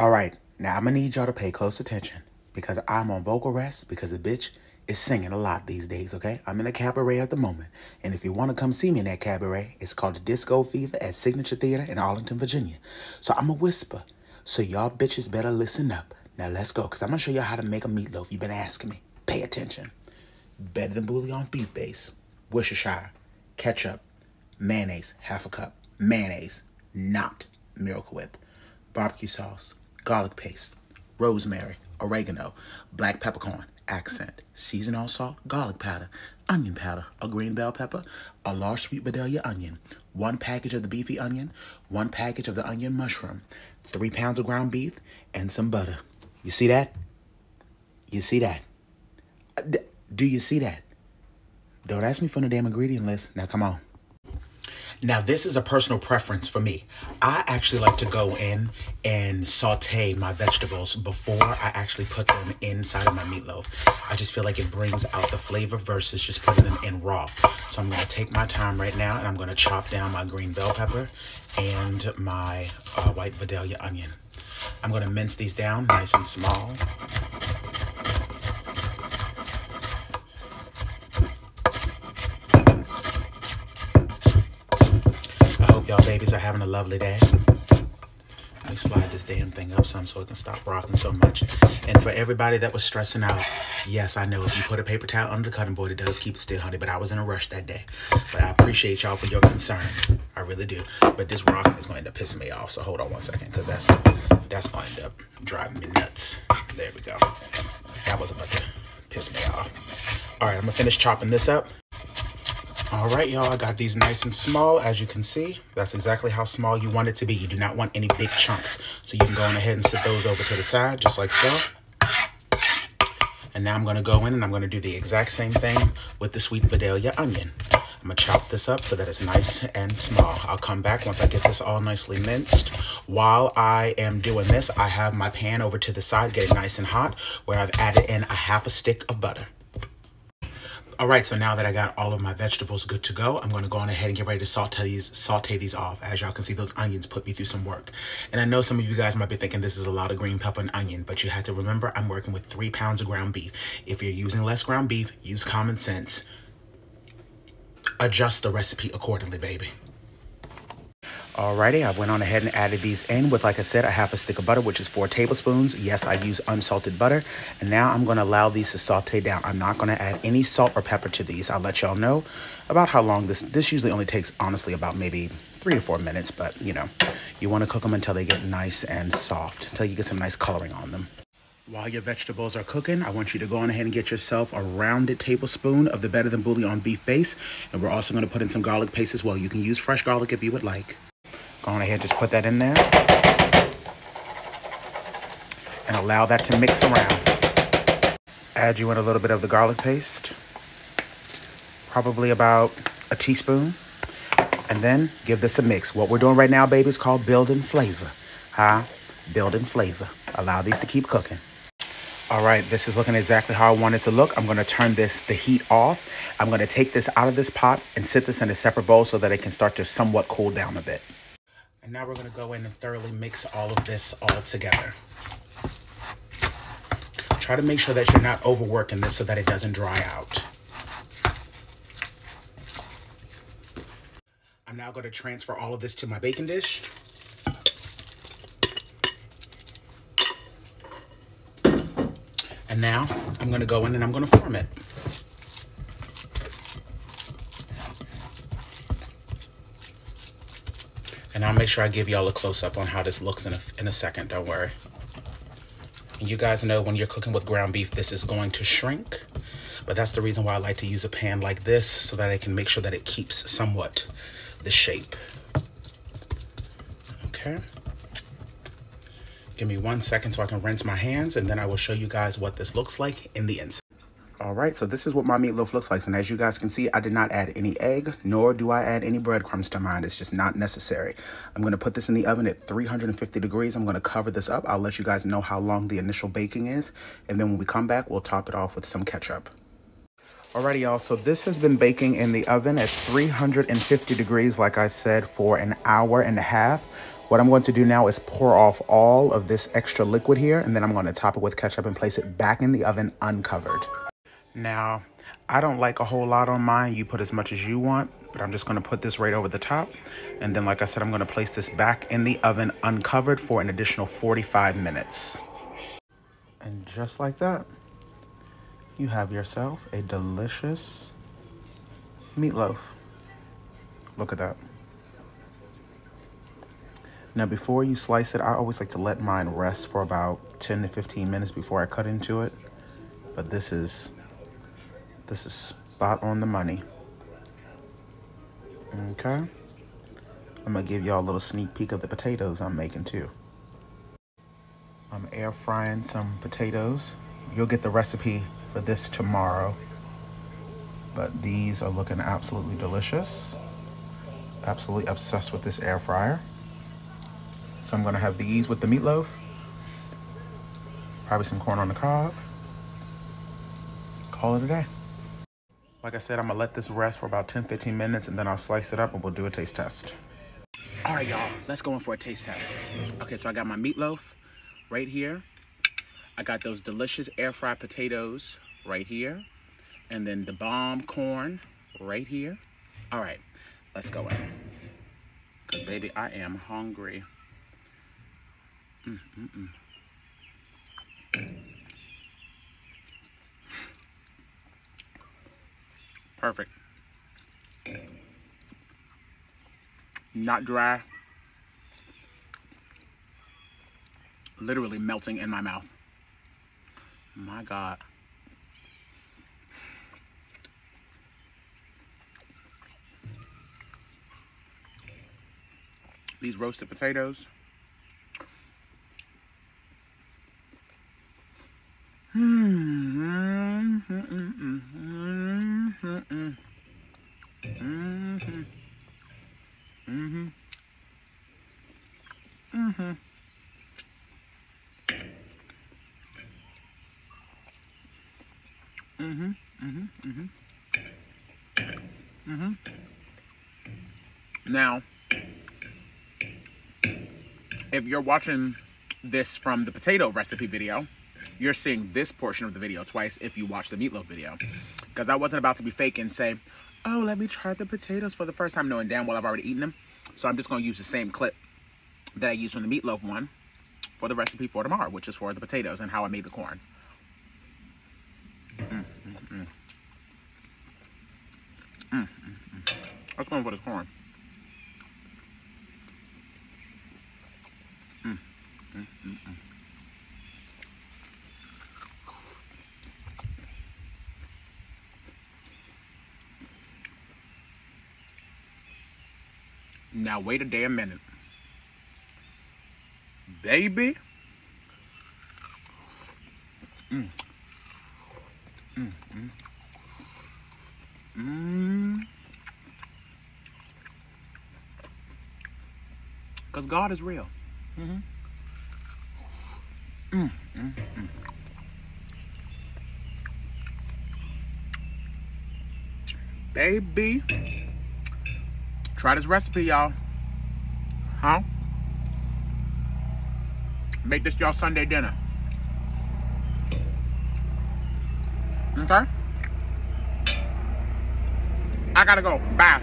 All right, now I'm gonna need y'all to pay close attention because I'm on vocal rest because the bitch is singing a lot these days, okay? I'm in a cabaret at the moment, and if you want to come see me in that cabaret, it's called the Disco Fever at Signature Theater in Arlington, Virginia. So I'm a whisper, so y'all bitches better listen up. Now let's go, because I'm gonna show y'all how to make a meatloaf. You've been asking me. Pay attention. Better than bouillon beef base, Worcestershire, ketchup, mayonnaise, half a cup, mayonnaise, not Miracle Whip, barbecue sauce, garlic paste, rosemary, oregano, black peppercorn, accent, seasonal salt, garlic powder, onion powder, a green bell pepper, a large sweet Vidalia onion, 1 package of the beefy onion, 1 package of the onion mushroom, 3 pounds of ground beef, and some butter. You see that? You see that? Do you see that? Don't ask me for the damn ingredient list. Now, come on. Now, this is a personal preference for me. I actually like to go in and saute my vegetables before I actually put them inside of my meatloaf. I just feel like it brings out the flavor versus just putting them in raw. So I'm going to take my time right now, and I'm going to chop down my green bell pepper and my white Vidalia onion. I'm going to mince these down nice and small. Y'all babies are having a lovely day. Let me slide this damn thing up some so it can stop rocking so much. And for everybody that was stressing out, yes, I know if you put a paper towel under the cutting board, it does keep it still, honey, but I was in a rush that day. But I appreciate y'all for your concern. I really do. But this rock is going to end up pissing me off, so hold on one second, because that's going to end up driving me nuts. There we go. That was about to piss me off. All right, I'm going to finish chopping this up. All right, y'all, I got these nice and small. As you can see, that's exactly how small you want it to be. You do not want any big chunks. So you can go on ahead and sit those over to the side, just like so. And now I'm going to go in and I'm going to do the exact same thing with the sweet Vidalia onion. I'm going to chop this up so that it's nice and small. I'll come back once I get this all nicely minced. While I am doing this, I have my pan over to the side, getting nice and hot, where I've added in a 1/2 stick of butter. All right, so now that I got all of my vegetables good to go, I'm going to go on ahead and get ready to saute these off. As y'all can see, those onions put me through some work. And I know some of you guys might be thinking this is a lot of green pepper and onion, but you have to remember I'm working with 3 pounds of ground beef. If you're using less ground beef, use common sense. Adjust the recipe accordingly, baby. Alrighty, I went on ahead and added these in with, like I said, a 1/2 stick of butter, which is 4 tablespoons. Yes, I use unsalted butter. And now I'm going to allow these to saute down. I'm not going to add any salt or pepper to these. I'll let y'all know about how long this usually only takes, honestly, about maybe 3 to 4 minutes. But, you know, you want to cook them until they get nice and soft, until you get some nice coloring on them. While your vegetables are cooking, I want you to go on ahead and get yourself a rounded tablespoon of the Better Than Bouillon beef base. And we're also going to put in some garlic paste as well. You can use fresh garlic if you would like. Go on ahead, just put that in there. And allow that to mix around. Add you in a little bit of the garlic paste. Probably about a teaspoon. And then give this a mix. What we're doing right now, baby, is called building flavor. Building flavor. Allow these to keep cooking. All right, this is looking exactly how I want it to look. I'm going to turn the heat off. I'm going to take this out of this pot and sit this in a separate bowl so that it can start to somewhat cool down a bit. And now we're going to go in and thoroughly mix all of this all together. Try to make sure that you're not overworking this so that it doesn't dry out. I'm now going to transfer all of this to my baking dish. And now I'm going to go in and I'm going to form it. And I'll make sure I give y'all a close-up on how this looks in a second, don't worry. And you guys know when you're cooking with ground beef, this is going to shrink. But that's the reason why I like to use a pan like this, so that I can make sure that it keeps somewhat the shape. Okay. Give me 1 second so I can rinse my hands, and then I will show you guys what this looks like in the inside. All right, so this is what my meatloaf looks like. And as you guys can see, I did not add any egg, nor do I add any breadcrumbs to mine. It's just not necessary. I'm going to put this in the oven at 350 degrees. I'm going to cover this up. I'll let you guys know how long the initial baking is. And then when we come back, we'll top it off with some ketchup. Alrighty, y'all, so this has been baking in the oven at 350 degrees, like I said, for an hour and a half. What I'm going to do now is pour off all of this extra liquid here, and then I'm going to top it with ketchup and place it back in the oven uncovered. Now, I don't like a whole lot on mine. You put as much as you want, but I'm just going to put this right over the top. And then, like I said, I'm going to place this back in the oven uncovered for an additional 45 minutes. And just like that, you have yourself a delicious meatloaf. Look at that. Now, before you slice it, I always like to let mine rest for about 10 to 15 minutes before I cut into it. But this is spot on the money. Okay. I'm gonna give y'all a little sneak peek of the potatoes I'm making too. I'm air frying some potatoes. You'll get the recipe for this tomorrow. But these are looking absolutely delicious. Absolutely obsessed with this air fryer. So I'm gonna have these with the meatloaf. Probably some corn on the cob. Call it a day. Like I said, I'm gonna let this rest for about 10-15 minutes and then I'll slice it up and we'll do a taste test. All right, y'all, let's go in for a taste test. Okay, so I got my meatloaf right here. I got those delicious air fried potatoes right here. And then the bomb corn right here. All right, let's go in. Cause baby, I am hungry. Perfect. Not dry. Literally melting in my mouth. My God. These roasted potatoes. Now, if you're watching this from the potato recipe video, you're seeing this portion of the video twice if you watch the meatloaf video. Because I wasn't about to be fake and say, oh, let me try the potatoes for the first time, knowing damn well I've already eaten them. So I'm just going to use the same clip that I used from the meatloaf one for the recipe for tomorrow, which is for the potatoes and how I made the corn. Let's go for this corn. Now wait a damn minute. Baby. Because God is real. Baby. Try this recipe, y'all. Huh? Make this y'all Sunday dinner. Okay? I gotta go. Bye.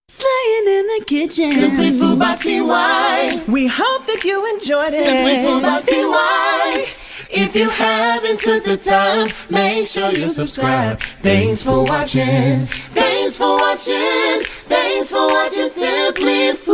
Slaying in the kitchen. Simply Food by TY. We hope that you enjoyed it. Simply Food by TY. If you haven't took the time, make sure you subscribe. Thanks for watching. Thanks for watching. Thanks for watching Simply Food.